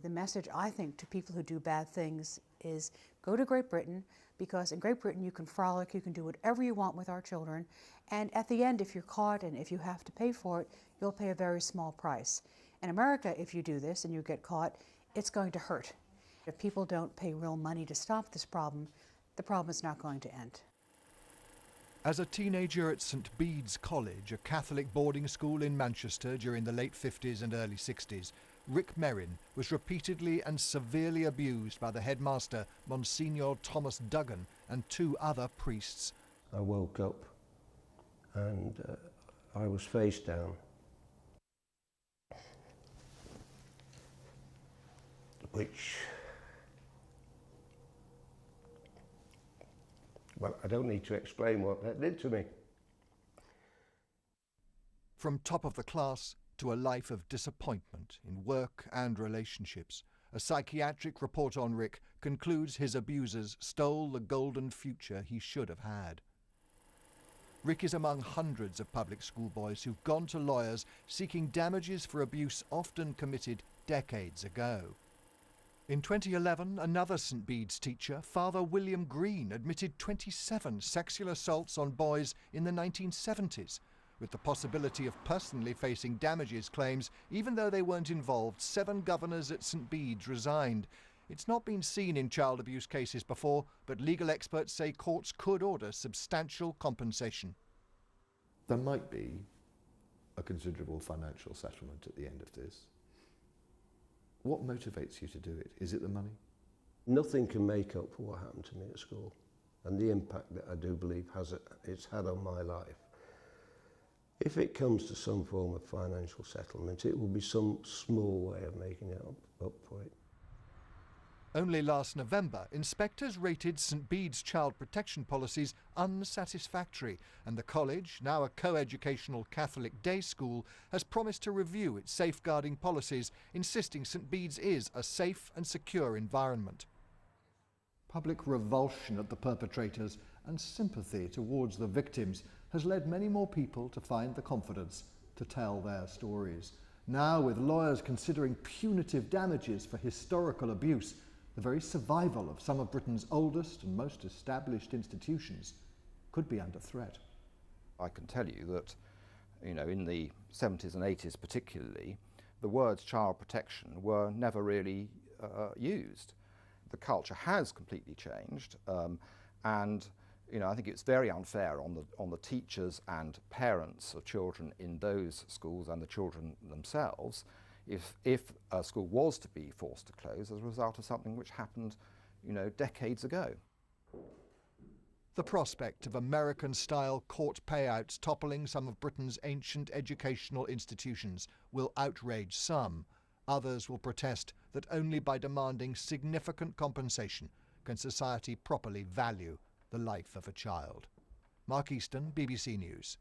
The message, I think, to people who do bad things is go to Great Britain, because in Great Britain you can frolic, you can do whatever you want with our children, and at the end, if you're caught and if you have to pay for it, you'll pay a very small price. In America, if you do this and you get caught, it's going to hurt. If people don't pay real money to stop this problem, the problem is not going to end. As a teenager at St Bede's College, a Catholic boarding school in Manchester during the late 50s and early 60s, Rick Merrin was repeatedly and severely abused by the headmaster, Monsignor Thomas Duggan, and 2 other priests. I woke up and I was face down. Which, well, I don't need to explain what that did to me. From top of the class to a life of disappointment in work and relationships, a psychiatric report on Rick concludes his abusers stole the golden future he should have had. Rick is among hundreds of public school boys who've gone to lawyers seeking damages for abuse often committed decades ago. In 2011, another St Bede's teacher, Father William Green, admitted 27 sexual assaults on boys in the 1970s, with the possibility of personally facing damages claims. Even though they weren't involved, 7 governors at St Bede's resigned. It's not been seen in child abuse cases before, but legal experts say courts could order substantial compensation. There might be a considerable financial settlement at the end of this. What motivates you to do it? Is it the money? Nothing can make up for what happened to me at school and the impact that I do believe it's had on my life. If it comes to some form of financial settlement, it will be some small way of making it up for it. Only last November, inspectors rated St Bede's child protection policies unsatisfactory, and the college, now a co-educational Catholic day school, has promised to review its safeguarding policies, insisting St Bede's is a safe and secure environment. Public revulsion at the perpetrators and sympathy towards the victims has led many more people to find the confidence to tell their stories. Now, with lawyers considering punitive damages for historical abuse, the very survival of some of Britain's oldest and most established institutions could be under threat. I can tell you that, in the 70s and 80s particularly, the words child protection were never really used. The culture has completely changed, and I think it's very unfair on the teachers and parents of children in those schools and the children themselves if a school was to be forced to close as a result of something which happened, decades ago. The prospect of American-style court payouts toppling some of Britain's ancient educational institutions will outrage some. Others will protest that only by demanding significant compensation can society properly value the life of a child. Mark Easton, BBC News.